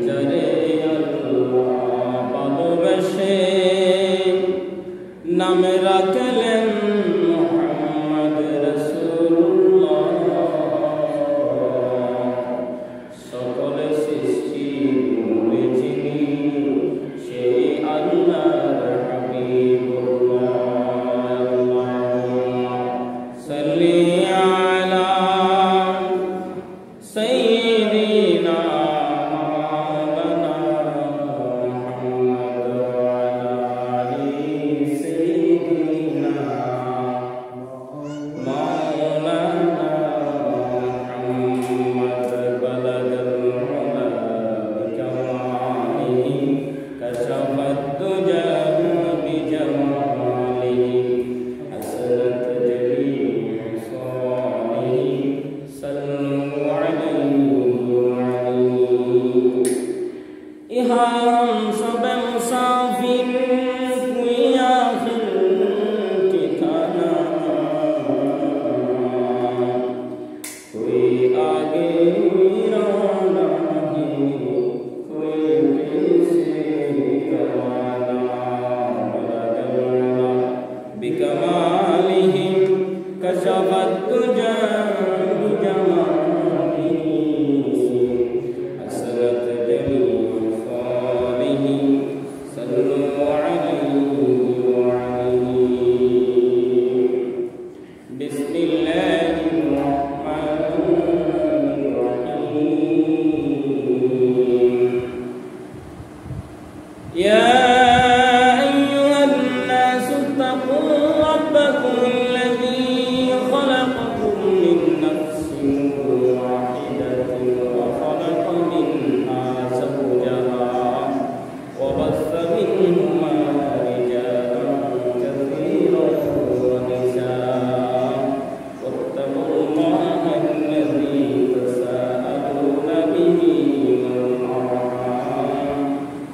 যারে আল্লাহ ভালোবেসে নামে রাখলেন মুহাম্মদ রাসূলুল্লাহ। সকল সৃষ্টির মূলে যিনি সেই আল্লাহর হাবিবুল্লাহ। সাল্লি আলা সাইয়্যিদিনা মাওলানা মুহাম্মদ ওয়া আলা আলি সাইয়্যিদিনা মাওলানা মুহাম্মদ বালাগাল উলা বিকামালিহি কাশাফাত দুজা বিজামালিহি আসরাত জমিউ সালিহি সাল্লু আলাইহি ওয়া আলিহি। ইহা हम सब मुसाफिर कोई आखिर ठिकाना, कोई आगे रवाना नहीं, कोई पीछे रवाना। बलगना बिकमालिहि कशफत दुजा बिजमालिहि असरत जमीउ सालिहि सल्लु अलैहि वा आलिहि। बिस्मिल्लाहिर रहमानिर रहीम। या अय्युहन नास इत्तक़ू रब्बकुम الذي خلقكم من نفس واحدة وخلق منها زوجها وبث منهما رجالا كثيرا ونساء واتقوا الله الذي تساءلون به والأرحام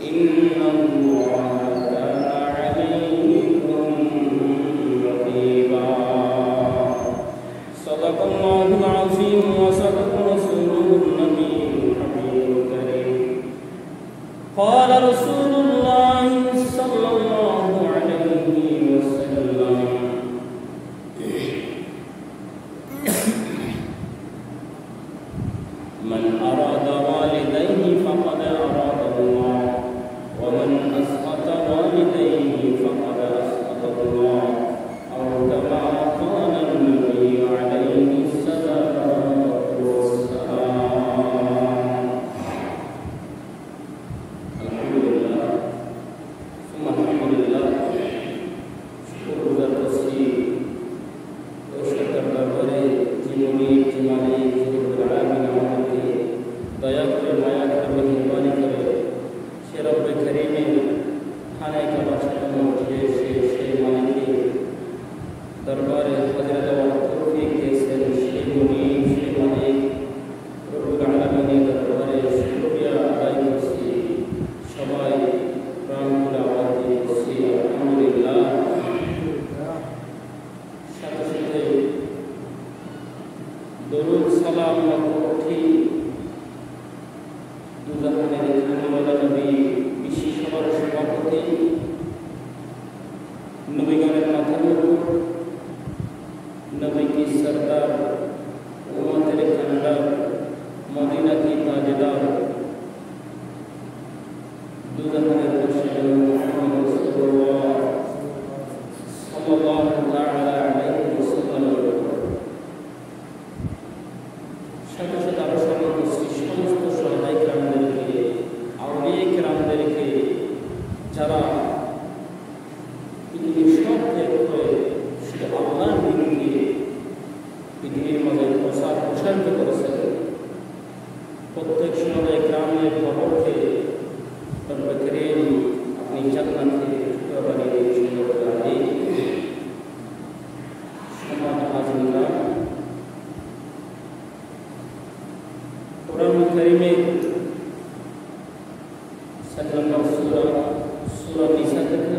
إن الله كان عليكم رقيبا। صدق الله العظيم وصدق رسوله النبي الحبيب الكريم। قال رسول الله صلى الله عليه وسلم من أراد والديه فقد أراد الله ومن أسقط والديه فقد أسقط الله أو كما قال النبي عليه الصلاة والسلام। الحمد لله ثم الحمد لله شكر وتسبيح وشكر দরবারে যিনি মালিক রব্বুল আলামিন আমাদেরকে দয়া করে মায়া করে মেহেরবানি করে সে রব্বে কারীমের খানায় কাবা সাজানো সেই মালিকের দরবারে হাজিরা দেওয়ার তৌফিক দিয়েছেন। সেই মুনিব সেই মালিক রব্বুল আলামিনের দরবারে শুকরিয়া আদায় করছি। সবাই প্রাণভরে আওয়াজ দিয়ে বলছি আলহামদুলিল্লাহ। সাথে সাথে দরুদ সালাম উঠি দুজাহানের খানওয়ালা নবী বিশ্ব সভার সভাপতি নবীগণের মাথার উপর नबी की सरदार उम्मत खंडर मदीना की ताजदार दुल्हन मुर्शिद मुहम्मद रसूलुल्लाह सल्लल्लाहु ताआला अलैहि वसल्लम সাথে সাথে আরো সমস্ত সহায় کرامদেরকে আউলিয়া کرامদেরকে যারা পৃথিবীর সব ত্যাগ করে শুধু আল্লাহর দিন নিয়ে পৃথিবীর মাঝে প্রসারিত করেছেন। প্রত্যেক সময় গ্রামের খবরকে আপনি জান্নাতে বানিয়ে সুন্দর করে সমাজ হাজিরা কোরআন কারীমের 7 নম্বর সূরা নিসা থেকে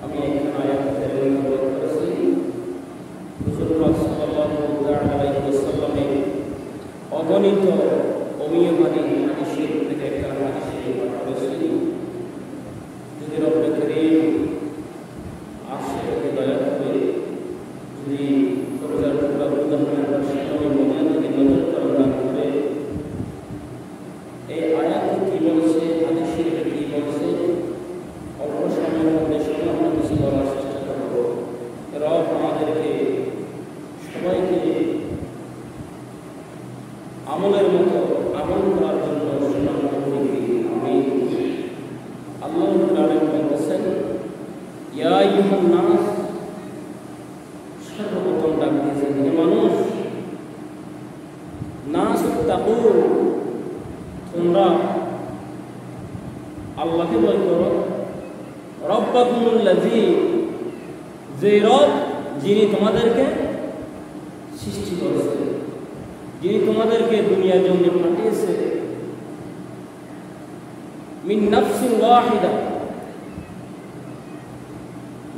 আমি এখানে আয়াত তেলাওয়াত করেছি। রাসূলুল্লাহ সাল্লাল্লাহু আলাইহি ওয়াসাল্লামের অগণিত ও অমীয় হাদিসের থেকে একটা হাদিসে বলেছেন, যদি রব্বে করিম আশিকে দয়া করে যদি কবিতার টুকরা উদাহরণের পাশে মদিনা থেকে নজর প্রদান করে এই আয়াতে কি বলছে, হাদিসে কি বলছে, অল্প সময়ের মধ্যে শুনে আমরা কিছু বলার চেষ্টা করব। রব আমাদেরকে সবাইকে আমলের মতো আমল করার জন্য সুনাম আমি আল্লাহ বলছেন, ইয়া আইয়ুহান নাস, সর্বপ্রথম ডাক দিয়েছেন হে মানুষ, নাস তাকু, তোমরা আল্লাহকে ভয় করো, রব্বাকুমুল্লাযী, যে রব যিনি তোমাদেরকে সৃষ্টি করেছে, যিনি তোমাদেরকে দুনিয়ার জন্য পাঠিয়েছে, মিন নাফসিন ওয়াহিদা,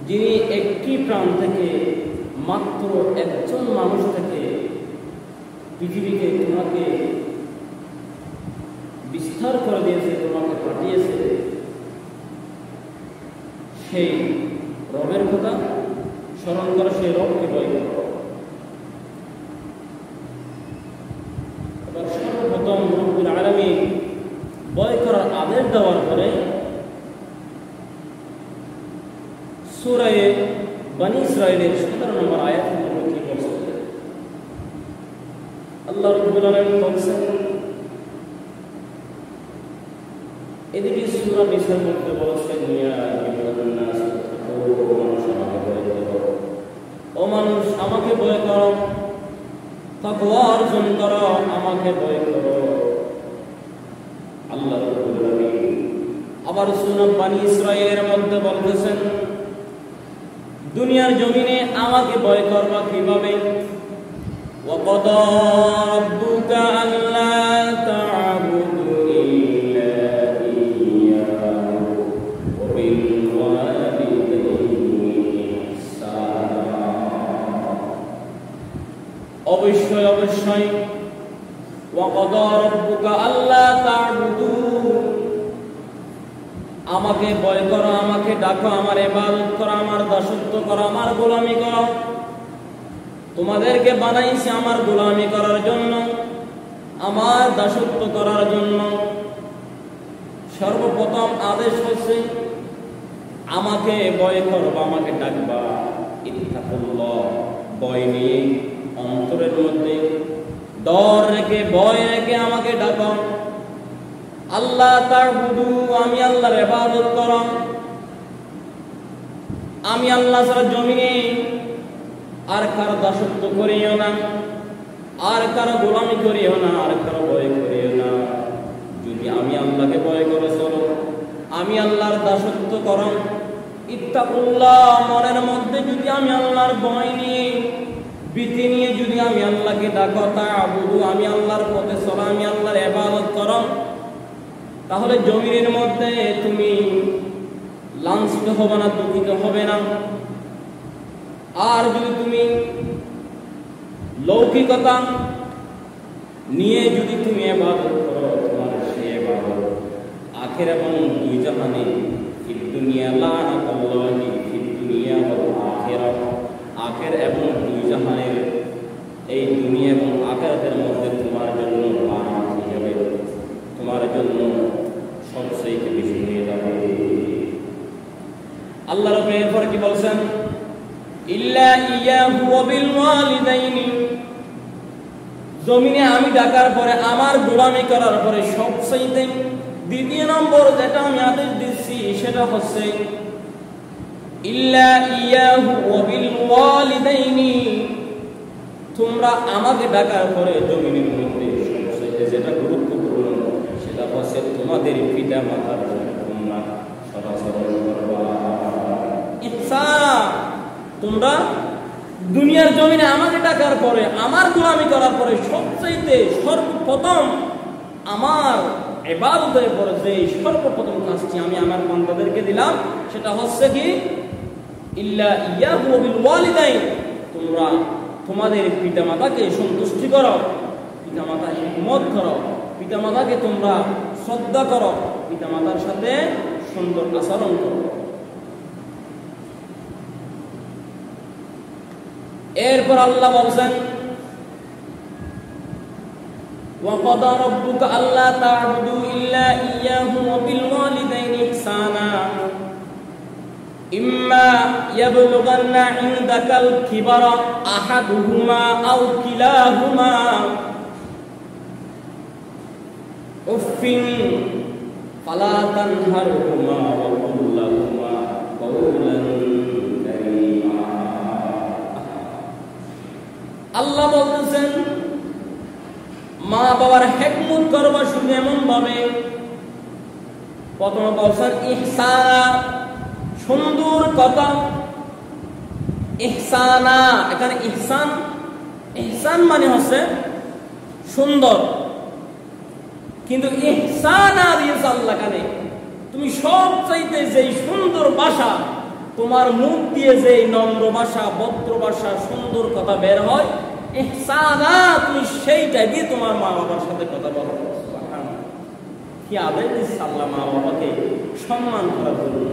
যিনি একটি প্রাণ থেকে মাত্র একজন মানুষ থেকে পৃথিবীকে তোমাকে বিস্তার করে দিয়েছে, তোমাকে পাঠিয়েছে, সেই রবের কথা স্মরণ করো, সেই রবকে ভয় করো। এবার সর্বপ্রথম রব্বুল আলামিন ভয় করার আদেশ দেওয়ার পরে সূরা বনী ইসরাঈলের 17 নম্বর আয়াতের মধ্যে কি বলছে, আল্লাহ রাব্বুল আলামিন বলছেন, এদিকে সূরা নিসার মধ্যে বলছেন, ইয়া আইয়ুহান নাস ও মানুষ আমাকে ভয় করো, তাকওয়া অর্জন করো, আমাকে ভয় করো। আল্লাহ রাব্বুল আলামিন আবার সূরা বনী ইসরাঈলের মধ্যে বলতেছেন, দুনিয়ার জমিনে আমাকে ভয় করবা কিভাবে, ওয়া ক্বাদা রাব্বুকা আল্লা তা'বুদু ইল্লা ইয়্যাহু ওয়া বিল ওয়ালিদাইনি ইহসানা, অবশ্যই অবশ্যই, ওয়া ক্বাদা রাব্বুকা আল্লা তা'বুদু, আমাকে ভয় করো, আমাকে ডাকো, আমার ইবাদত করো, আমার দাসত্ব করো, আমার গোলামি করো। তোমাদেরকে বানাইছি আমার গোলামি করার জন্য, আমার দাসত্ব করার জন্য। সর্বপ্রথম আদেশ হচ্ছে আমাকে ভয় করবা, আমাকে ডাকবা। ইত্তাকুল্লাহ, ভয় নিয়ে অন্তরের মধ্যে ডর রেখে ভয় রেখে আমাকে ডাকো। আল্লাহ তা'বুদু, আমি আল্লাহর ইবাদত করো। আমি আল্লাহ ছাড়া জমিনে আর কারো দাসত্ব করিও না, আর কারো গোলামি করিও না, আর কারো ভয় করিও না। যদি আমি আল্লাহকে ভয় করে চলো, আমি আল্লাহর দাসত্ব করো, ইত্তাকুল্লাহ, মনের মধ্যে যদি আমি আল্লাহর ভয় নিয়ে ভীতি নিয়ে যদি আমি আল্লাহকে ডাকো, তা'বুদু, আমি আল্লাহর পথে চলো, আমি আল্লাহর ইবাদত করো, তাহলে জমিনের মধ্যে তুমি লাঞ্ছিত হবে না, দুঃখিত হবে না। আর যদি তুমি লৌকিকতা নিয়ে যদি তুমি ইবাদত করো, তোমার সেই ইবাদত আখির এবং দুই জাহানে, ফিদ দুনিয়া লানাতুল্লাহি ফিদ দুনিয়া ওয়াল আখিরাহ, আখির এবং দুই জাহানের, এই দুনিয়া এবং আখিরাতের মধ্যে তোমার জন্য লানত হয়ে যাবে, তোমার জন্য সবচেয়ে বেশি হয়ে যাবে। আল্লাহ রাব্বুল এরপর কি বলছেন, ইল্লা ইয়্যাহু ওয়া বিল ওয়ালিদাইনি, জমিনে আমি ডাকার পরে, আমার গোলামি করার পরে সবচেয়ে দ্বিতীয় নম্বর যেটা আমি আদেশ দিচ্ছি সেটা হচ্ছে ইল্লা ইয়্যাহু ওয়া বিল ওয়ালিদাইনি, তোমরা আমাকে ডাকার পরে জমিনের মধ্যে সবচেয়ে যেটা গুরুত্বপূর্ণ সেটা হচ্ছে তোমাদের পিতা মাতার তোমরা সদাচরণ করবা। ইহসান, তোমরা দুনিয়ার জমিনে আমাকে ডাকার পরে, আমার গোলামি করার পরে সবচেয়ে সর্বপ্রথম আমার ইবাদতের পরে যে সর্বপ্রথম কাজটি আমি আমার বান্দাদেরকে দিলাম সেটা হচ্ছে কি, ইল্লা ইয়্যাহু ওয়া বিল ওয়ালিদাইন, তোমরা তোমাদের পিতামাতাকে সন্তুষ্টি করো, পিতামাতার হিকমত করো, পিতামাতাকে তোমরা শ্রদ্ধা করো, পিতামাতার সাথে সুন্দর আচরণ করো। এরপর আল্লাহ বলছেন وَقَضَى رَبُّكَ أَلَّا تَعْبُدُوا إِلَّا إِيَّاهُ وَبِالْوَالِدَيْنِ إِحْسَانًا إِمَّا يَبْلُغَنَّ عِندَكَ الْكِبَرَ أَحَدُهُمَا أَوْ كِلَاهُمَا أُفٍّ فَلَا تَنْهَرْهُمَا وَقُل لَّهُمَا قَوْلًا كَرِيمًا। আল্লাহ বলতেছেন মা বাবার হিকমত করবা শুধু এমন ভাবে, প্রথমে বলছেন ইহসানা, সুন্দর কথা। ইহসানা, এখানে ইহসান, ইহসান মানে হচ্ছে সুন্দর, কিন্তু ইহসানা দিয়েছে আল্লাহ কানে। তুমি সব চাইতে যে সুন্দর ভাষা, তোমার মুখ দিয়ে যে নম্র ভাষা, ভদ্র ভাষা, সুন্দর কথা বের হয়, ইহসানা, তুমি সেইটা দিয়ে তোমার মা বাবার সাথে কথা বলো। কি আদেশ দিচ্ছে আল্লাহ মা বাবাকে সম্মান করার জন্য।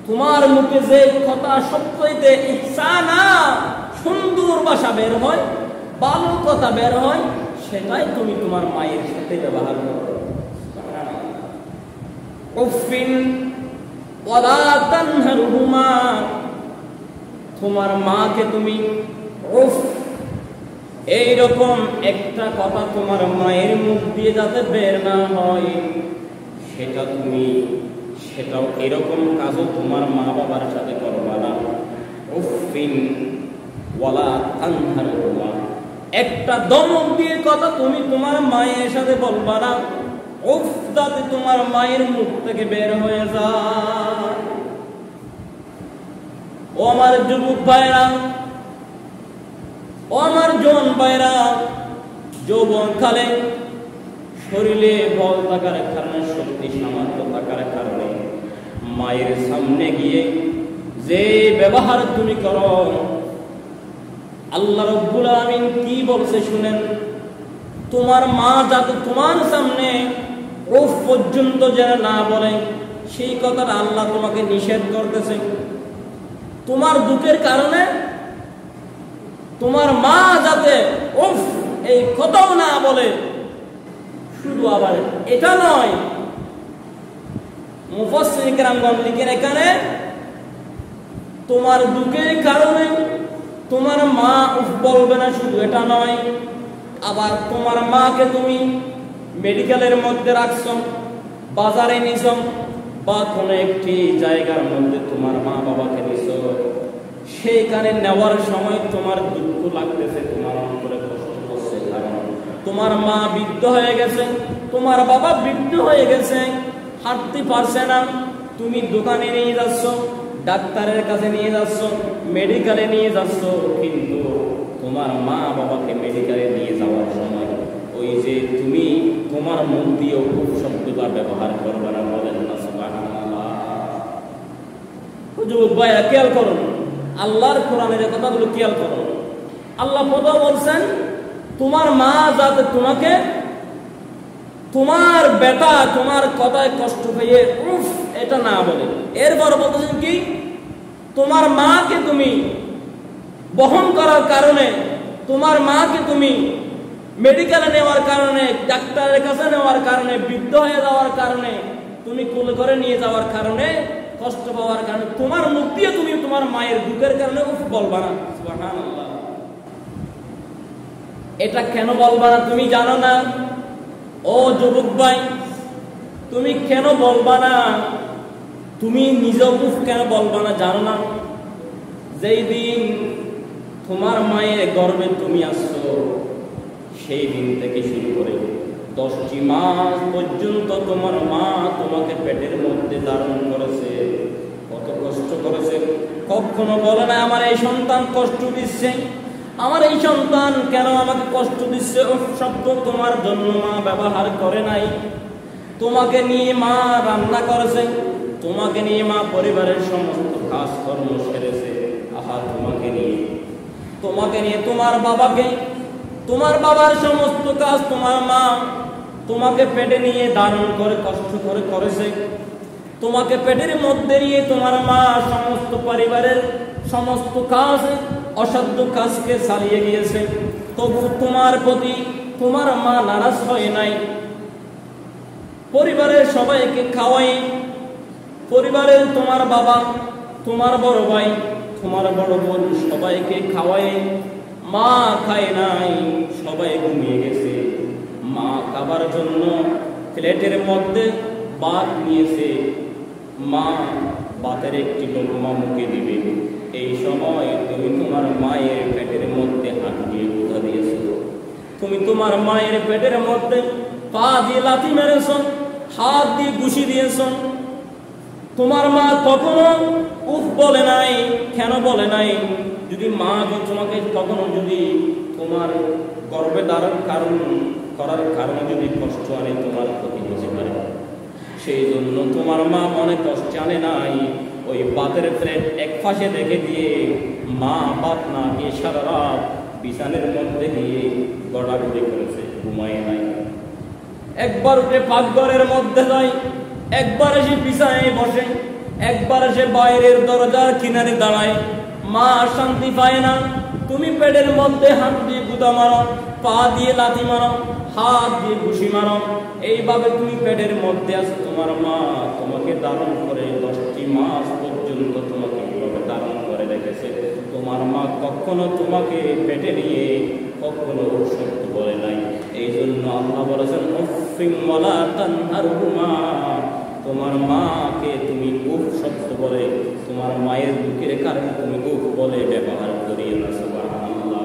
তোমার মুখে যে কথা সবচাইতে ইহসানা, সুন্দর ভাষা বের হয়, ভালো কথা বের হয়, সেটাই তুমি তোমার মায়ের সাথে ব্যবহার করো। উফিন ওয়ালা তানহারহুমা, তোমার মাকে তুমি উফ, এইরকম একটা কথা তোমার মায়ের মুখ দিয়ে যাতে বের না হয়, সেটাও এরকম কাজও তোমার মা বাবার সাথে করবা না। উফিন ওয়ালা তানহারহুমা, একটা দমক দিয়ে কথা তুমি তোমার মায়ের সাথে বলবা না, উফ যাতে তোমার মায়ের মুখ থেকে বের হয়ে যায়। ও আমার যুবক ভাইরা, ও আমার জোয়ান ভাইরা, যৌবন কালে শরীরে বল থাকার কারণে, শক্তি সামর্থ্য থাকার কারণে মায়ের সামনে গিয়ে যে ব্যবহার তুমি করো, আল্লাহ রাব্বুল আলামিন কি বলছে শুনেন। তোমার মা যাতে তোমার সামনে উফ পর্যন্ত যেন না বলে, সেই কথাটা আল্লাহ তোমাকে নিষেধ করতেছে। তোমার দুঃখের কারণে তোমার মা যাতে উফ এই কথাও না বলে। শুধু আবার এটা নয়, মুফাসসির কেরামগণ লিখেন এখানে তোমার দুঃখের কারণে তোমার মা উফ বলবে না, শুধু এটা নয়, আবার তোমার মাকে তুমি মেডিকেলের মধ্যে রাখছো, বাজারে নিছো, বা কোনো একটি জায়গার মধ্যে তোমার মা বাবাকে নিছো, সেইখানে নেওয়ার সময় তোমার দুঃখ লাগতেছে, তোমার অন্তরে কষ্ট হচ্ছে, কারণ তোমার মা বৃদ্ধ হয়ে গেছে, তোমার বাবা বৃদ্ধ হয়ে গেছে, হাঁটতে পারছে না। তুমি দোকানে নিয়ে যাচ্ছ, ডাক্তারের কাছে নিয়ে যাচ্ছ, মেডিকেলে নিয়ে যাচ্ছ, কিন্তু তোমার মা বাবাকে মেডিকেলে নিয়ে যাওয়ার সময় ওই যে তুমি তোমার মুখ দিয়ে খুব শব্দটা ব্যবহার করবে না, বলেন না সুবহানাল্লাহ। যুবক ভাইরা খেয়াল করুন, আল্লাহর কোরআনের কথাগুলো খেয়াল করুন। আল্লাহ প্রথম বলছেন তোমার মা যাতে তোমাকে, তোমার বেটা তোমার কথায় কষ্ট পেয়ে উফ এটা না বলে। এরপর বলতেছেন কি, তোমার মাকে তুমি বহন করার কারণে, তোমার মাকে তুমি মেডিকেলে নেওয়ার কারণে, ডাক্তারের কাছে নেওয়ার কারণে, বৃদ্ধ হয়ে যাওয়ার কারণে, তুমি কোলে করে নিয়ে যাওয়ার কারণে, কষ্ট পাওয়ার কারণে, তোমার মুখ দিয়ে তুমি তোমার মায়ের দুঃখের কারণে উফ বলবা না। সুবহানাল্লাহ। এটা কেন বলবা না তুমি জানো না? ও যুবক ভাই, তুমি কেন বলবা না? তুমি নিজে উফ কেন বলবা না জানো না? যেই দিন তোমার মায়ের গর্ভে তুমি আসছো, সেই দিন থেকে শুরু করে 10টি মাস পর্যন্ত তোমার মা তোমাকে পেটের মধ্যে ধারণ করেছে, কত কষ্ট করেছে। কখনো বলে না আমার এই সন্তান কষ্ট দিচ্ছে, আমার এই সন্তান কেন আমাকে কষ্ট দিচ্ছে, শব্দ তোমার জন্য মা ব্যবহার করে নাই। তোমাকে নিয়ে মা রান্না করেছে, তোমাকে নিয়ে মা পরিবারের সমস্ত কাজকর্ম সেরেছে। আহা তোমাকে নিয়ে তোমার বাবাকে তোমার বাবার সমস্ত কাজ তোমার মা তোমাকে পেটে নিয়ে ধারণ করে কষ্ট করে করেছে। তোমাকে পেটের মধ্যে নিয়ে তোমার মা সমস্ত পরিবারের সমস্ত কাজ, অসাধ্য কাজকে চালিয়ে গিয়েছে। তবু তোমার প্রতি তোমার মা নারাজ হয় নাই। পরিবারের সবাইকে খাওয়াই, পরিবারের তোমার বাবা, তোমার বড় ভাই, তোমার বড় বোন সবাইকে খাওয়াই। মা খায় নাই, সবাই ঘুমিয়ে গেছে। মা খাবার জন্য প্লেটের মধ্যে ভাত নিয়েছে। মা ভাতের একটি লোকমা মুখে দিবে, এই সময় তুমি তোমার মায়ের পেটের মধ্যে হাত দিয়ে গুঁতা দিয়েছো। তুমি তোমার মায়ের পেটের মধ্যে পা দিয়ে লাথি মেরেছ, হাত দিয়ে ঘুষি দিয়েছ। তোমার মা কখনো উফ বলে নাই। কেন বলে নাই? যদি মা তোমাকে কখনো যদি তোমার গর্ভে ধারণ করার কারণে যদি কষ্ট আনে, তোমার ক্ষতি হতে পারে। সেই জন্য তোমার মা মনে কষ্ট আনে নাই। ওই ভাতের প্লেট এক পাশে রেখে দিয়ে মা ভাত না দিয়ে সারা রাত বিছানের মধ্যে দিয়ে গড়াগড়ি করেছে, ঘুমায় নাই। একবার উঠে পাকঘরের মধ্যে যায়, একবার এসে বিছানায় বসে, একবার এসে বাইরের দরজার কিনারে দাঁড়ায়। মা শান্তি পায় না। তুমি পেটের মধ্যে হাত দিয়ে গুঁতা মারো, পা দিয়ে লাথি মারো, হাত দিয়ে ঘুষি মারো। এইভাবে তুমি পেটের মধ্যে আছো। তোমার মা তোমাকে ধারণ করে 10টি মাস পর্যন্ত তোমাকে এইভাবে ধারণ করে রেখেছে। তোমার মা কখনো তোমাকে পেটে নিয়ে কখনো সত্য বলে নাই। এই জন্য আল্লাহ বলেছেন উফিন ওয়ালা তানহারহুমা, তোমার মাকে তুমি উফ শব্দ বলে, তোমার মায়ের বুকের কারণে তুমি উফ বলে ব্যবহার করিও না। সুবহানাল্লাহ।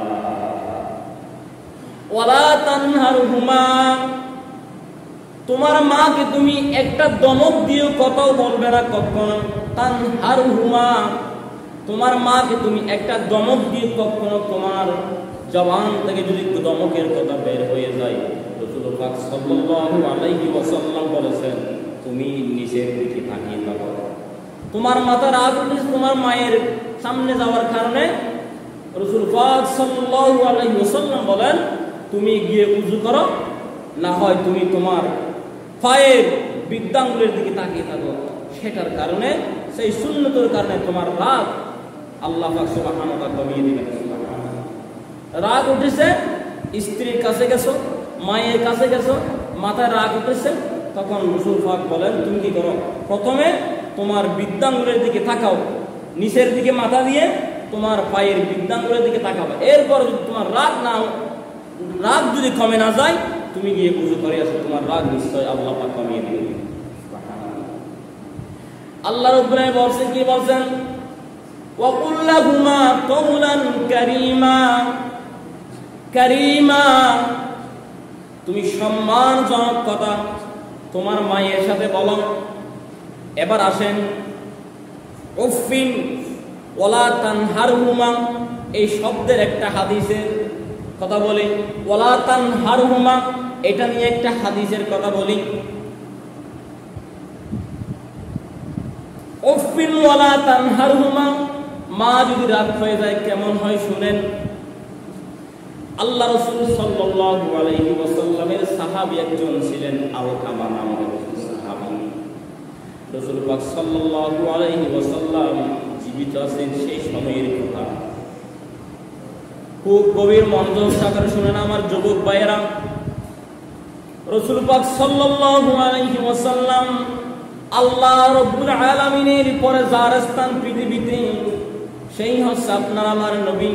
ওয়ালা তানহারহুমা, তোমার মাকে তুমি একটা দমক দিয়ে কথাও বলবে না কখনো। তানহারহুমা, তোমার মাকে তুমি একটা দমক দিয়ে কখনো তোমার জবান থেকে যদি দমকের কথা বের হয়ে যায়, রাসূল পাক সাল্লাল্লাহু আলাইহি ওয়াসাল্লাম বলেছেন তুমি নিচের দিকে তাকিয়ে থাকো। তোমার মাথার রাগ উঠেছে তোমার মায়ের সামনে যাওয়ার কারণে, রাসূল পাক সাল্লাল্লাহু আলাইহি ওয়াসাল্লাম বলেন তুমি গিয়ে ওযু করো, না হয় তুমি তোমার পায়ের বৃদ্ধাঙ্গুলের দিকে তাকিয়ে থাকো। সেটার কারণে, সেই সুন্নতের কারণে তোমার রাগ আল্লাহ পাক সুবহানাহু ওয়া তাআলা কমিয়ে দিবেন। রাগ উঠেছে, স্ত্রীর কাছে গেছো, মায়ের কাছে গেছো, মাথায় রাগ উঠেছে, তখন রাসূল পাক বলেন তুমি কি করো? প্রথমে তোমার বৃদ্ধাঙ্গুলের দিকে তাকাও, নিচের দিকে মাথা দিয়ে তোমার পায়ের বৃদ্ধাঙ্গুলের দিকে তাকাবে। এরপর যদি তোমার রাগ যদি কমে না যায়, তুমি গিয়ে ওযু করে আসো, তোমার রাগ নিশ্চয় আল্লাহ পাক কমিয়ে দিবেন। আল্লাহ রাব্বুল আলামিন বলছেন, কি বলছেন? ওয়া কুল লাহুমা কওলান কারীমা, কারীমা, তুমি সম্মানজনক কথা তোমার মায়ের সাথে বলো। এবার আসেন উফিন ওয়ালা তানহারহুমা, এই শব্দের একটা হাদিসের কথা বলি। ওয়ালা তানহারহুমা, এটা নিয়ে একটা হাদিসের কথা বলি। উফিন ওয়ালা তানহারহুমা, মা যদি রাগ হয়ে যায় কেমন হয় শুনেন। আল্লাহ রাসূল সাল্লাল্লাহু আলাইহি ওয়াসাল্লামের সাহাবী একজন ছিলেন আলকামা নামের সাহাবী। রাসূল পাক সাল্লাল্লাহু আলাইহি ওয়াসাল্লাম জীবিত আছেন সেই সময়ের কথা। খুব গভীর মনোযোগ সহকারে শুনেন আমার যুবক ভাইয়েরা। রাসূল পাক সাল্লাল্লাহু আলাইহি ওয়াসাল্লাম আল্লাহ রাব্বুল আলামিনের পরে যার স্থান পৃথিবীতে, সেই হচ্ছে আপনার আমার নবী।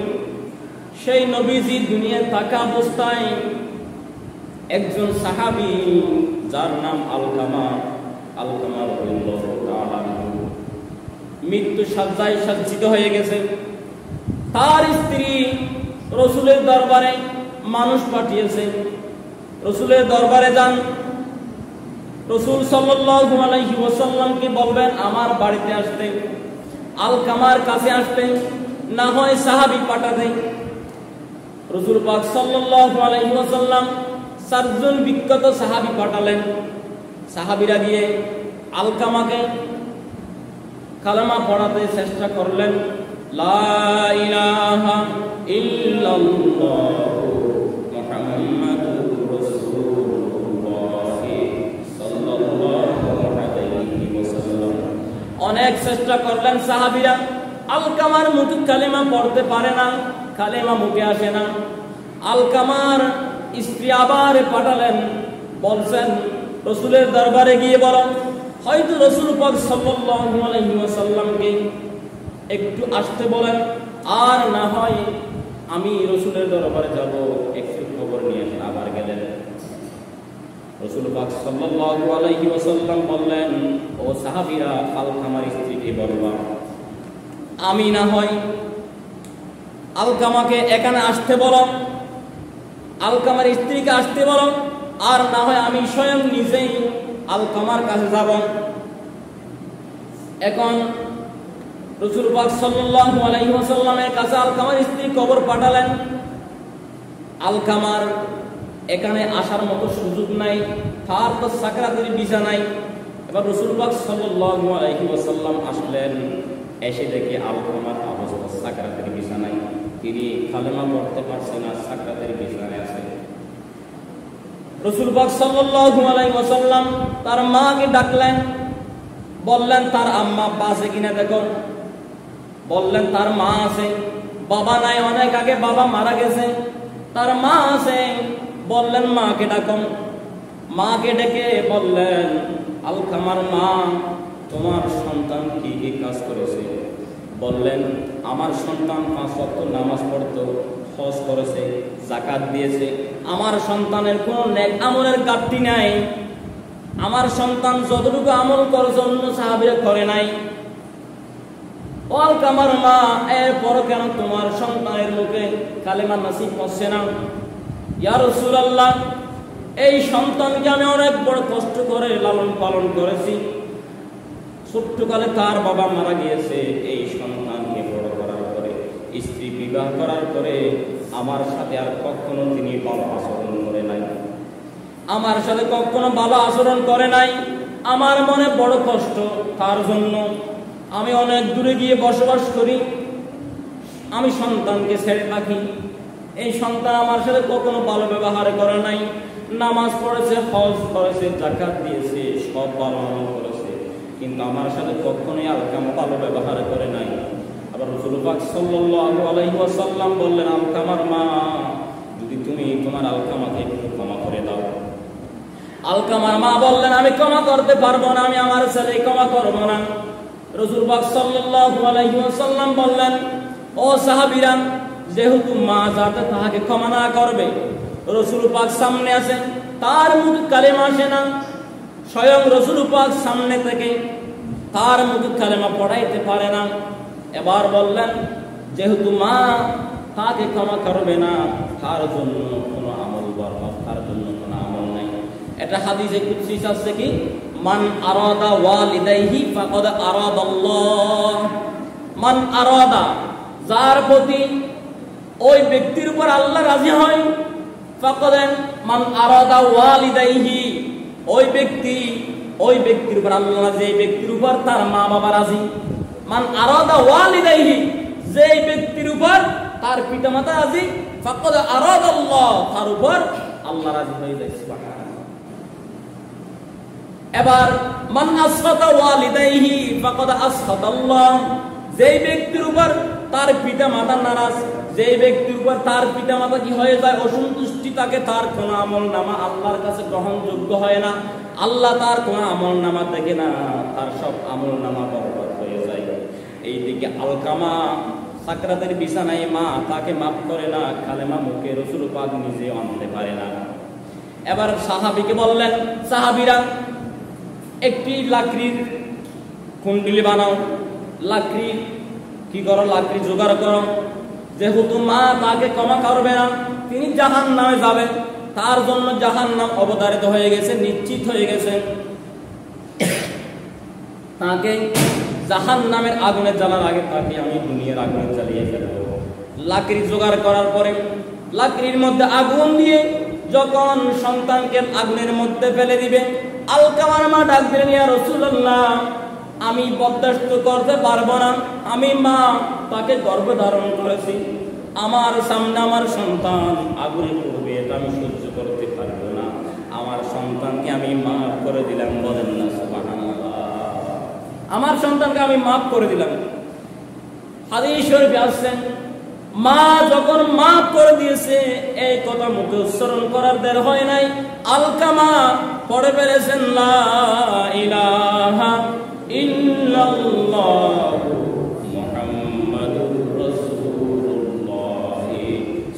সেই নবীজি দুনিয়ায় থাকা অবস্থায় একজন সাহাবী যার নাম আলকামা রাদিয়াল্লাহু তাআলা মৃত্যু শয্যায় সজ্জিত হয়ে গেছে। তার স্ত্রী রাসূলের দরবারে মানুষ পাঠিয়েছে, রাসূলের দরবারে যান, রাসূল সাল্লাল্লাহু আলাইহি ওয়াসাল্লামকে বলবেন আমার বাড়িতে আসতে, আলকামার কাছে আসতে, না হয় সাহাবী পাঠাতে। রাসূল পাক সাল্লাল্লাহু আলাইহি ওয়াসাল্লাম 4 জন বিখ্যাত সাহাবী পাঠালেন। সাহাবীরা গিয়ে আলকামাকে কালেমা পড়াতে চেষ্টা করলেন, লা ইলাহা ইল্লাল্লাহু চেষ্টা করলেন সাহাবীরা। আলকামার মুখে কালেমা পড়তে পারে না, কালেমা মুখে আসে না। আলকামার স্ত্রী আবার পাঠালেন, বলছেন রসুলের দরবারে গিয়ে বলো, হয়তো রসুল পাক সাল্লাল্লাহু আলাইহি ওয়াসাল্লামকে একটু আসতে বলেন, আর না হয় আমি রসুলের দরবারে যাব, একটু খবর নিয়ে আসেন। আবার গেলেন। রসুল পাক সাল্লাল্লাহু আলাইহি ওয়াসাল্লাম বললেন, ও সাহাবীরা, আলকামার স্ত্রীকে বলবা আমি না হয় আলকামাকে এখানে আসতে বলো, আলকামার স্ত্রীকে আসতে বলো, আর না হয় আমি স্বয়ং নিজেই আলকামার কাছে যাব। এখন রাসূল পাক সাল্লাল্লাহু আলাইহি ওয়াসাল্লামের কাছে আলকামার স্ত্রী খবর পাঠালেন, আলকামার এখানে আসার মতো সুযোগ নাই, তার তো সাকরাতের বিছানায়। এবার রাসূল পাক সাল্লাল্লাহু আলাইহি ওয়াসাল্লাম আসলেন, এসে দেখে আলকামার অবস্থা সাকরাতের বিছানায়, তিনি কালেমা পড়তে পারছে না, সাকরাতের বিছানায় আছে। রাসূল পাক সাল্লাল্লাহু আলাইহি ওয়াসাল্লাম তার মাকে ডাকলেন, বললেন তার আম্মা আছে কিনা দেখো। বললেন তার মা আছে, বাবা নাই, অনেক আগে বাবা মারা গেছে, তার মা আছে। বললেন মাকে ডাকো। মাকে ডেকে বললেন, আলকামার মা, তোমার সন্তান কি কি কাজ করেছে? বললেন, আমার সন্তান 5 ওয়াক্ত নামাজ পড়তো, হজ করেছে, যাকাত দিয়েছে। আমার সন্তানের কোনো নেক আমলের ঘাটতি নাই। আমার সন্তান যতটুকু আমল করেছে অন্য সাহাবীরা করে নাই। ও আলকামার মা, এরপর কেন তোমার সন্তানের মুখে কালেমা নসিব হচ্ছে না? ইয়া রাসূলুল্লাহ, এই সন্তানকে আমি অনেক বড় কষ্ট করে লালন পালন করেছি। ছোট্টকালে তার বাবা মারা গিয়েছে। এই সন্তানকে বড় করার পরে, স্ত্রী বিবাহ করার পরে আমার সাথে আর কখনো তিনি ভালো আচরণ করে নাই, আমার সাথে কখনো ভালো আচরণ করে নাই। আমার মনে বড় কষ্ট তার জন্য। আমি অনেক দূরে গিয়ে বসবাস করি, আমি সন্তানকে ছেড়ে থাকি। এই সন্তান আমার সাথে কখনো ভালো ব্যবহার করে নাই, নামাজ পড়েছে, হজ করেছে, যাকাত দিয়েছে, সব ভালো আমল করেছে, কিন্তু আমার সাথে কখনোই আলকামা ভালো ব্যবহার করে নাই। আবার রাসূল পাক সাল্লাল্লাহু আলাইহি ওয়াসাল্লাম বললেন, আলকামার মা, যদি তুমি তোমার আলকামাকে একটু ক্ষমা করে দাও। আলকামার মা বললেন, আমি ক্ষমা করতে পারবো না, আমি আমার ছেলে ক্ষমা করবো না। রাসূল পাক সাল্লাল্লাহু আলাইহি ওয়াসাল্লাম বললেন, ও সাহাবীরা, যেহেতু মা যাতে তাহাকে ক্ষমা না করবে, রাসূল পাক সামনে আছেন, তার মুখে কালেমা আসে না, স্বয়ং রাসূল পাক সামনে থেকে তার মুখে কালেমা পড়াইতে পারে না। এবার বললেন, যেহেতু মা তাকে ক্ষমা করবে না, তার জন্য কোনো আমল বরকত, তার জন্য কোনো আমল নাই। এটা হাদিসে কুদসি আছে কি, মান আরাদা ওয়ালিদাইহি ফাকাদ আরাদাল্লাহ। মান আরাদা, যার প্রতি ওই ব্যক্তির উপর আল্লাহ রাজি হয়, ফাকাদ মান আরাদা ওয়ালিদাইহি, ওই ব্যক্তির উপর আল্লাহ রাজি, এই ব্যক্তির উপর তার মা বাবা রাজি। মান আরাদা ওয়ালিদাইহি, যে ব্যক্তির উপর তার পিতামাতা রাজি, ফাকাদ আরাদাল্লাহ, তার উপর আল্লাহ রাজি হয়ে যায়। সুবহানাল্লাহ। এবার মান আসখাতা ওয়ালিদাইহি ফাকাদ আসখাতাল্লাহ, যে ব্যক্তির উপর তার পিতামাতা নারাজ, যে ব্যক্তির উপর তার পিতামাতা কি হয়ে যায়, অসন্তুষ্টি, তাকে তার কোন আমলনামা আল্লাহর কাছে গ্রহণযোগ্য হয় না, আল্লাহ তার কোন আমলনামা দেখে না, তার সব আমলনামা বরবাদ হয়ে যায়। এইদিকে আলকামা সাকরাতের বিছানায়, মা তাকে মাফ করে না, কালেমা মুখে রাসূল পাক নিজে আনতে পারে না। এবার সাহাবীকে বললেন, সাহাবীরা, একটি লাকড়ির কুণ্ডলি বানাও, লাকড়ি কি করো, লাকড়ি জোগাড় করো। যেহেতু মা তাকে ক্ষমা করবে না, তিনি জাহান্নামে যাবেন, তার জন্য জাহান্নাম অবধারিত হয়ে গেছে, নিশ্চিত হয়ে গেছে। তাকে জাহান্নামের আগুনে জ্বালার আগে তাকে আমি দুনিয়ার আগুনে জ্বালিয়ে ফেলবো। লাকড়ি জোগাড় করার পরে লাকড়ির মধ্যে আগুন দিয়ে যখন সন্তানকে আগুনের মধ্যে ফেলে দিবে, আলকামার মা ডাক দিলেন, ইয়া রাসূলুল্লাহ, আমি বরদাস্ত করতে পারবো না, আমি মা তাকে গর্ভে ধারণ করেছি, আমার সামনে আমার সন্তান আগুনে পড়বে, এটা আমি সহ্য করতে পারবো না, আমার সন্তানকে আমি মাফ করে দিলাম। বলেন না সুবহানাল্লাহ। আমার সন্তানকে আমি মাফ করে দিলাম। হাদিস শরীফে আসছে মা যখন মাফ করে দিয়েছে এই কথা মুখে উচ্চারণ করার দের হয় নাই, আলকামা পড়ে ফেলেছেন লা ইলাহা ইল্লাল্লাহ মুহাম্মাদুর রাসূলুল্লাহ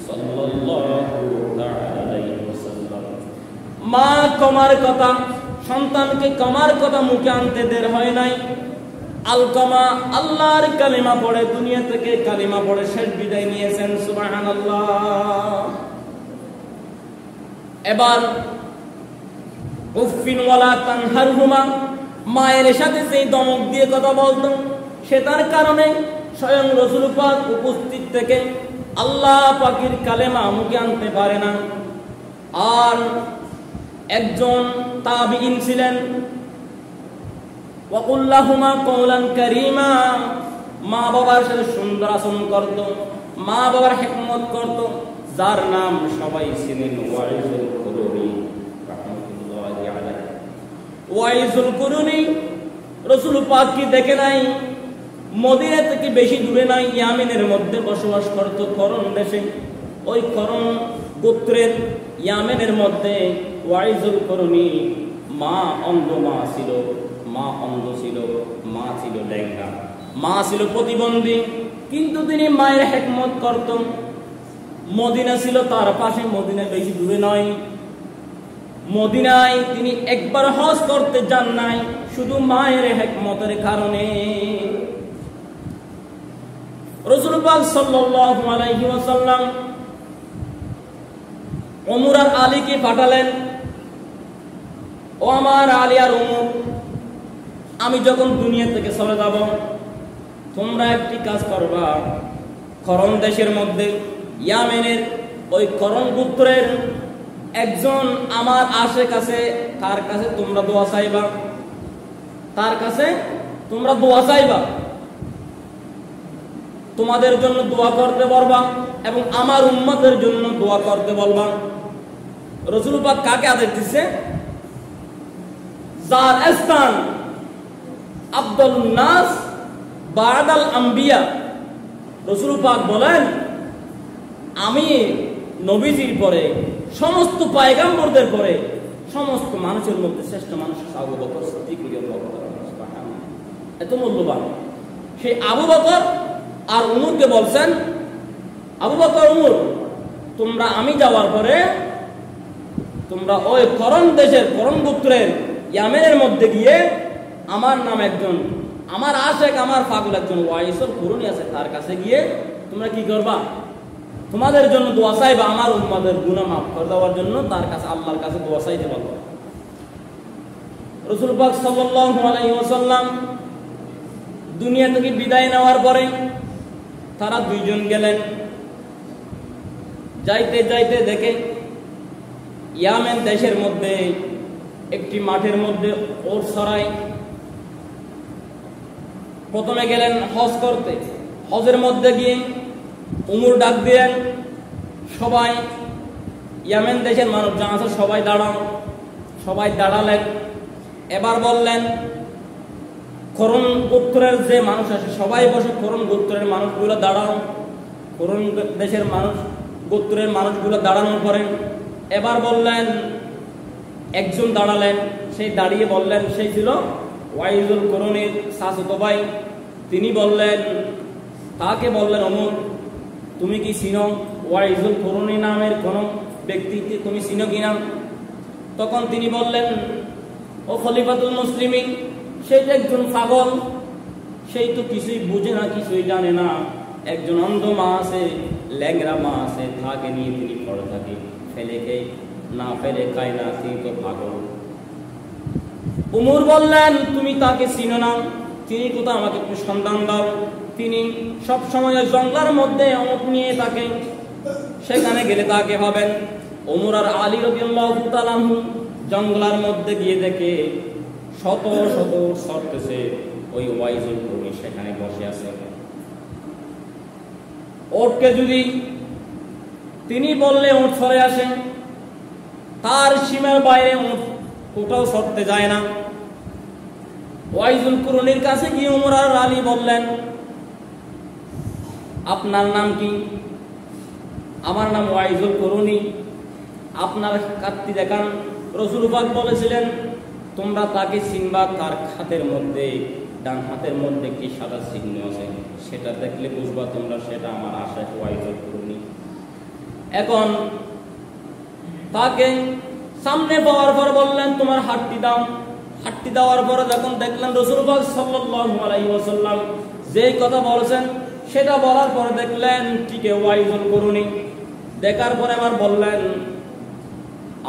সাল্লাল্লাহু আলাইহি ওয়াসাল্লাম। মা কমার কথা, সন্তানকে কমার কথা মুখে আনতে দের হয় নাই। আলকামা আল্লাহর কালিমা পড়ে দুনিয়া থেকে কালিমা পড়ে শেষ বিদায় নিয়েছেন। সুবহানাল্লাহ। এবার উফিন ওয়ালা তানহারহুমা, মায়ের সাথে সেই দমক দিয়ে কথা বলতো, সেটার কারণে স্বয়ং রাসূল পাক উপস্থিত থেকে আল্লাহ পাকের কালেমা মুখে আনতে পারে না। আর একজন তাবিঈন ছিলেন, ওয়াকুল্লাহুমা কওলান কারীমা, মা বাবার সাথে সুন্দর আচরণ করত, মা বাবার হিকমত করত, যার নাম সবাই ছিলেন ওয়াইজুল কুরুনি রাহমাতুল্লাহি আলাইহি। ওয়াইজুল কুরুনি রাসূল পাক কি দেখে নাই? মদিনা থেকে বেশি দূরে নাই, ইয়ামেনের মধ্যে বসবাস করত, করণ দেশে। ওই করণ গোত্রের ইয়ামেনের মধ্যে ওয়াইজুল কুরুনি মা অন্ধ মা ছিল, মা অন্ধ ছিল, মা ছিল ল্যাংড়া, মা ছিল প্রতিবন্ধী, কিন্তু তিনি মায়ের হিকমত করত। মদিনা ছিল তার পাশে, মদিনা বেশি দূরে নয়। মদিনায় তিনি একবার হজ করতে যান নাই, শুধু মায়ের হিকমতের কারণে। রাসূল পাক সাল্লাল্লাহু আলাইহি ওয়াসাল্লাম ওমর আর আলীকে পাঠালেন, ও আমার আলী আর ওমর, আমি যখন দুনিয়া থেকে চলে যাব, তোমরা একটি কাজ করবা, করণ দেশের মধ্যে ইয়ামেনের ওই করণ গোত্রের একজন আমার আশেপাশে, তার কাছে তোমরা দোয়া চাইবা, তার কাছে তোমরা দোয়া চাইবা, তোমাদের জন্য দোয়া করতে বলবা এবং আমার উম্মতের জন্য দোয়া করতে বলবা। রাসূল পাক কাকে আদেশ দিচ্ছে? যার স্থান আফদালুন নাস বা'দাল আম্বিয়া। রাসূল পাক বলেন, আমি নবীজির পরে, সমস্ত পয়গম্বরদের পরে, সমস্ত মানুষের মধ্যে শ্রেষ্ঠ মানুষ আবু বকর সিদ্দিক রাদিয়াল্লাহু তাআলা। সুবহানাল্লাহ, এত মূল্যবান। সেই আবু বকর আর উমরকে বলছেন, আবু বকর, উমর, তোমরা আমি যাওয়ার পরে তোমরা ওই করণ দেশের, করণ গোত্রের ইয়ামেনের মধ্যে গিয়ে আমার নাম একজন, আমার আশেক, আমার পাগল একজন ওয়াইসুল কুরুনি আছে, তার কাছে গিয়ে তোমরা কি করবা? তোমাদের জন্য দোয়া চাইবা, আমার উম্মতের গুনাহ মাফ করে দেওয়ার জন্য তার কাছে, আল্লাহর কাছে দোয়া চাইতে বলবো। রাসূল পাক সাল্লাল্লাহু আলাইহি ওয়াসাল্লাম দুনিয়া থেকে বিদায় নেওয়ার পরে তারা দুইজন গেলেন। যাইতে যাইতে দেখে ইয়ামেন দেশের মধ্যে একটি মাঠের মধ্যে ওট ছড়াই। প্রথমে গেলেন হজ করতে, হজের মধ্যে গিয়ে উমর ডাক দিলেন, সবাই ইয়ামেন দেশের মানুষ যা আছে সবাই দাঁড়াও। সবাই দাঁড়ালেন। এবার বললেন, করণ গোত্রের যে মানুষ আছে সবাই বসে, করণ গোত্রের মানুষগুলো দাঁড়াও। করণ দেশের মানুষ, গোত্রের মানুষগুলো দাঁড়ানোর পরে এবার বললেন, একজন দাঁড়ালেন, সেই দাঁড়িয়ে বললেন, সেই ছিল ওয়াইজুল কুরুনির চাচাতো ভাই। তিনি বললেন, তাকে বললেন, ওমর, তুমি কি চিনো ওয়াইজুল কুরুনি নামের কোন ব্যক্তিকে তুমি চিনো কিনা? তখন তিনি বললেন, ও খলিফাতুল মুসলিমিন, সেই তো একজন পাগল, সেই তো কিছুই বুঝে না, কিছুই জানে না। একজন অন্ধ মা আছে, ল্যাংরা মা আছে, তাকে নিয়ে তিনি পড়ে থাকে, ফেলে খেয়ে না ফেলে খায় না, তিনি তো পাগল। উমর বললেন, তুমি তাকে চিনো না, তিনি কোথাও আমাকে একটু সন্ধান দাও। তিনি সব সময় জঙ্গলের মধ্যে অমুক নিয়ে থাকে, সেখানে গেলে তাকে হবেন। ওমর আর আলী রাদিয়াল্লাহু তাআলা জঙ্গলের মধ্যে গিয়ে দেখে শত শত সরতেছে, ওই ওয়াইজুল কুরুনি সেখানে বসে আছে। ওটকে যদি তিনি বললে ওট সরে আসে, তার সীমার বাইরে ওট কোথাও সরতে যায় না। ওয়াইজুল কুরুনির কাছে গিয়ে উমর আর আলী বললেন, আপনার নাম কি? আমার নাম ওয়াইজুল কুরুনি। আপনার কাটতি দেখান। রাসূল পাক বলেছিলেন, তোমরা তাকে চিনবা, তার হাতের মধ্যে, ডান হাতের মধ্যে কি সাদা চিহ্ন আছে, সেটা দেখলে বুঝবা তোমরা সেটা আমার আশেখ ওয়াইজুল কুরুনি। এখন তাকে সামনে পাওয়ার পর বললেন, তোমার হাতটি দাও। হাতটি দেওয়ার পরে যখন দেখলেন রাসূল পাক সাল্লাল্লাহু আলাইহি ওয়াসাল্লাম যেই কথা বলেছেন সেটা বলার পরে দেখলেন ঠিকই ওয়াইজুল কুরুনি। দেখার পরে আবার বললেন,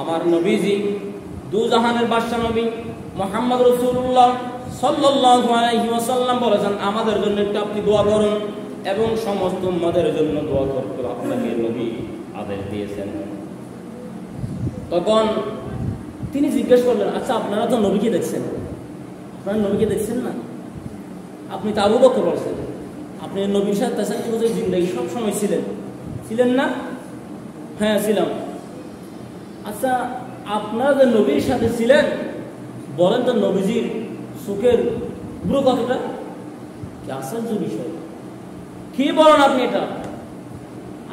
আমার নবীজি দুজাহানের বাদশা নবী মুহাম্মদ রাসূলুল্লাহ সাল্লাল্লাহু আলাইহি ওয়াসাল্লাম বলেছেন, আমাদের জন্য একটু আপনি দোয়া করুন এবং সমস্ত উম্মতের জন্য দোয়া করতে আপনাকে নবী আদেশ দিয়েছেন। তখন তিনি জিজ্ঞেস করলেন, আচ্ছা আপনারা তো নবীকে দেখছেন, আপনারা নবীকে দেখছেন না? আপনি তো আবু বকর বলছেন, আপনি নবীর সাথে 63 বছর জিন্দেগি সব সময় ছিলেন না? হ্যাঁ ছিলাম। আচ্ছা আপনারা যে নবীর সাথে ছিলেন, বলেন তো নবীজির চোখের ব্রু কতটা? কি আশ্চর্য বিষয়, কি বলেন আপনি এটা?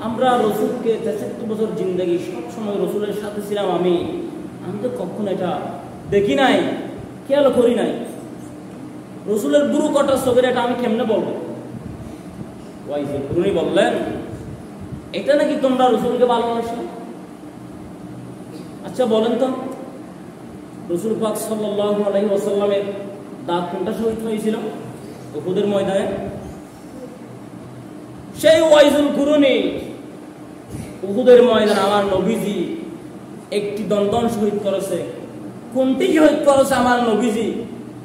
আমরা রসুলকে 63 বছর জিন্দেগি সব সময় রসুলের সাথে ছিলাম, আমি তো কখনো এটা দেখি নাই, খেয়াল করি নাই। রসুলের ব্রু কটা চোখের এটা আমি কেমনে বলবো? ওয়াইজুল কুরুনি বললেন, এটা নাকি তোমরা রসুলকে ভালোবাসো? আচ্ছা বলেন তো, রাসূল পাক সাল্লাল্লাহু আলাইহি ওয়াসাল্লামের দাঁত কোনটা শহীদ হয়েছিল উহুদের ময়দানে? সেই ওয়াইজুল কুরুনি উহুদের ময়দানে আমার নবীজি একটি দন্দন শহীদ করেছে। কোনটি শহীদ করেছে আমার নবীজি,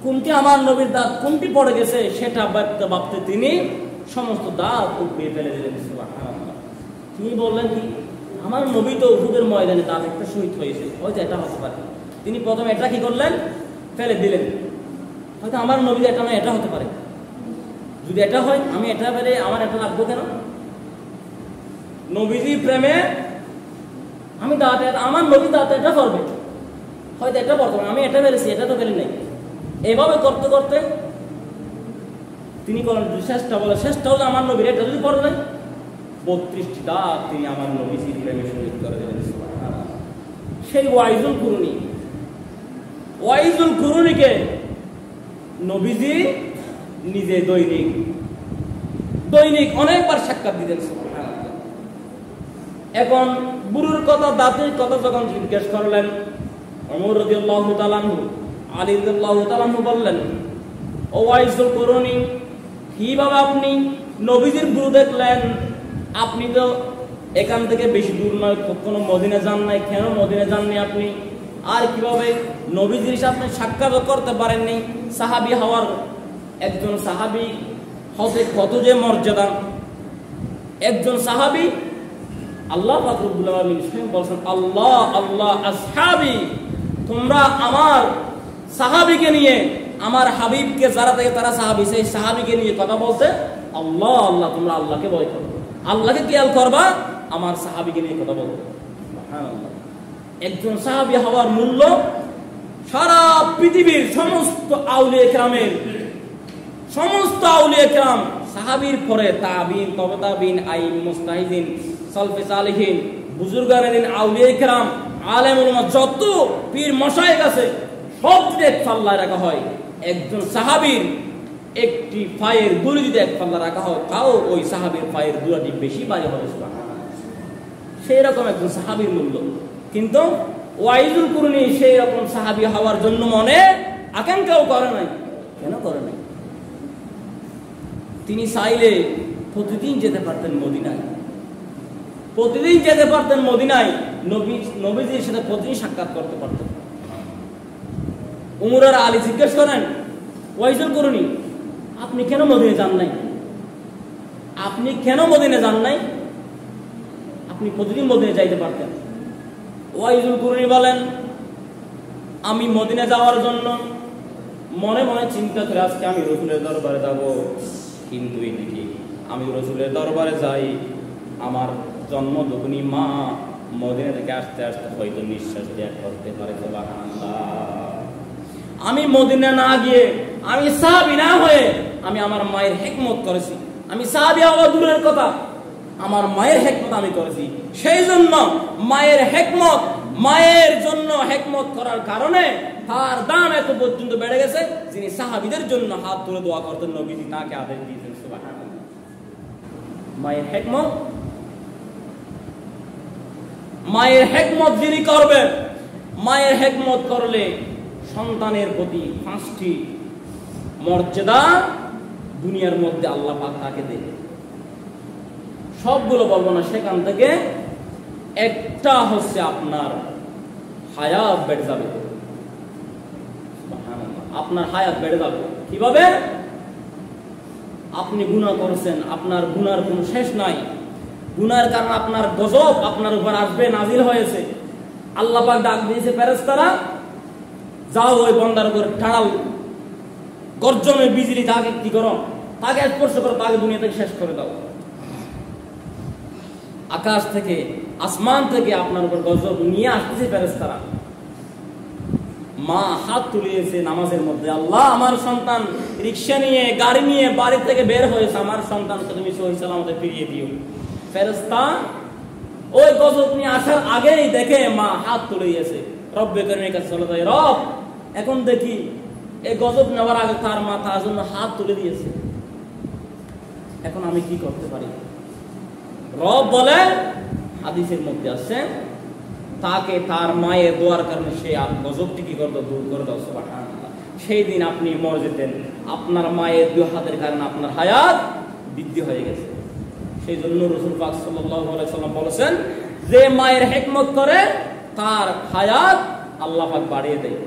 কোনটি আমার নবীর দাঁত কোনটি পড়ে গেছে সেটা ভাবতে ভাবতে তিনি সমস্ত দাঁত উপড়িয়ে ফেলে দিলেন। সুবহানাল্লাহ। তিনি বললেন কি, আমার নবী তো উহুদের ময়দানে দাঁত একটা শহীদ হয়েছে, হয়তো এটা হতে পারে। তিনি প্রথমে এটা কি করলেন, ফেলে দিলেন। হয়তো আমার নবী এটা নয়, এটা হতে পারে। যদি এটা হয় আমি এটা ফেলে আমার এটা রাখবো কেন? নবীজি প্রেমে আমি দাঁত, আমার নবী দাঁত এটা করবে, হয়তো এটা পড়তে পারে, আমি এটা ফেলেছি, এটা তো ফেলি নাই। এইভাবে করতে করতে তিনি বলেন, শেষটা হলো আমার নবীর এটা যদি পড়ে দেয়, 32টি দাঁত তিনি আমার নবীজির প্রেমে শহীদ করে দিলেন। সেই ওয়াইজুল কুরুনিকে নবীজি নিজে দৈনিক অনেকবার সাক্ষাৎ দিতেন। এখন বুড়ুর কথা, দাঁতের কথা যখন জিজ্ঞেস করলেন, ওমর রাদিয়াল্লাহু তাআলা আনহু, আলী রাদিয়াল্লাহু তাআলা আনহু বললেন, ও ওয়াইজুল কুরুনি, কিভাবে আপনি নবীজির বুড়ু দেখলেন? আপনি তো এখান থেকে বেশি দূর নয়, কখনো মদিনা যান নাই, কেন মদিনা যাননি আপনি? আর কিভাবে নবীজির সাথে সাক্ষাৎ করতে পারেননি? সাহাবী হওয়ার, একজন সাহাবী হতে কত যে মর্যাদা! একজন সাহাবী, আল্লাহ পাক রব্বুল আলামিন স্বয়ং বলেন, আল্লাহ আল্লাহ আসহাবী, তোমরা আমার সাহাবীকে নিয়ে, আমার হাবিবকে যারা থেকে তারা সাহাবী, সেই সাহাবীকে নিয়ে কথা বলতে, আল্লাহ আল্লাহ, তোমরা আল্লাহকে ভয় করো, আল্লাহকে খেয়াল করবা, আমার সাহাবীকে নিয়ে কথা বলতে। সুবহানাল্লাহ। একজন সাহাবী হওয়ার মূল্য সারা পৃথিবীর সমস্ত আউলিয়া কেরাম, সাহাবীর পরে তাবিন, তবে তাবিন, আইম, মুস্তাহিদিন, সালফে সালেহিন, বুজুর্গানে আউলিয়া কেরাম, আলেম উলামা, যত পীর মশায়েখ আছে সব যদি এক পাল্লায় রাখা হয়, একজন সাহাবীর একটি পায়ের দুলি যদি এক পাল্লা রাখা হয়, তাও ওই সাহাবীর পায়ের দুলাটি বেশি ভারী হবে। সেই রকম একজন সাহাবীর মূল্য। কিন্তু ওয়াইজুল কুরুনি সেই রকম সাহাবী হওয়ার জন্য মনে আকাঙ্ক্ষাও করে নাই। কেন করে নাই? তিনি চাইলে প্রতিদিন যেতে পারতেন মদিনায়, নবীজির সাথে প্রতিদিন সাক্ষাৎ করতে পারতেন। উমর আর আলী জিজ্ঞেস করেন, ওয়াইজুল কুরুনি, আপনি কেন মদিনা যান নাই? আপনি প্রতিদিন মদিনা যাইতে পারতেন। ওয়াইজুল কুরুনি বলেন, আমি মদিনা যাওয়ার জন্য মনে মনে চিন্তা করে আজকে আমি রাসূলের দরবারে যাব, কিন্তু এদিকে আমি রাসূলের দরবারে যাই, আমার জন্মদগ্নি মা মদিনা থেকে আসতে আসতে হয়তো নিঃশ্বাস ত্যাগ করতে পারে। সুবহানাল্লাহ। আমি মদিনা না গিয়ে, আমি সাহাবী না হয়ে আমি আমার মায়ের হিকমত করেছি। আমি সাহাবী হওয়া দূরের কথা, আমার মায়ের হিকমত আমি করেছি। সেই জন্য মায়ের হিকমত, মায়ের জন্য হিকমত করার কারণে তার দাম এত পর্যন্ত বেড়ে গেছে, যিনি সাহাবীদের জন্য হাত তুলে দোয়া করতেন, নবীজি তাকে আদেশ দিয়েছেন। সুবহানাল্লাহ। মায়ের হিকমত, মায়ের হিকমত যিনি করবেন, মায়ের হিকমত করলে সন্তানের প্রতি 5টি মর্যাদা দুনিয়ার মধ্যে আল্লাহ পাক তাকে দেয়। সবগুলো বলবো না, সেখান থেকে একটা হচ্ছে আপনার হায়াত বেড়ে যাবে। আপনার হায়াত বেড়ে যাবে কিভাবে? আপনি গুনাহ করেছেন, আপনার গুনার কোনো শেষ নাই, গুনার কারণে আপনার গজব আপনার উপর আসবে, নাজিল হয়েছে। আল্লাহ পাক ডাক দিয়েছে ফেরেশতারা, যাও ওই বান্দার উপর ঠাড়াও, গর্জনে বিজলি তাকে কি করো, তাকে স্পর্শ করো, তাকে দুনিয়া থেকে শেষ করে দাও। আকাশ থেকে, আসমান থেকে আপনার উপর গজব নিয়ে আসতেছে ফেরেশতারা। মা হাত তুলিয়েছে নামাজের মধ্যে, আল্লাহ আমার সন্তান রিক্সা নিয়ে, গাড়ি নিয়ে বাড়ি থেকে বের হয়েছে, আমার সন্তানকে তুমি সহি সালামতে ফিরিয়ে দিও। ফেরেশতা ওই গজব নিয়ে আসার আগেই দেখে মা হাত তুলিয়েছে, রব্বে করিমের কাছে চলে যায়, রব এখন দেখি এই গজব নেওয়ার আগে তার মা তার জন্য হাত তুলে দিয়েছে, এখন আমি কি করতে পারি? রব বলে, হাদিসের মধ্যে আছে, তাকে তার মায়ের দোয়ার কারণে সে গজবটি কি করতো, দূর করে দাও। সুবহানাল্লাহ। সেই দিন আপনি মরে যেতেন, আপনার মায়ের 2 হাতের কারণে আপনার হায়াত বৃদ্ধি হয়ে গেছে। সেই জন্য রাসূল পাক সাল্লাল্লাহু আলাইহি সাল্লাম বলেছেন, যে মায়ের হিকমত করে তার হায়াত আল্লাহ পাক বাড়িয়ে দেয়।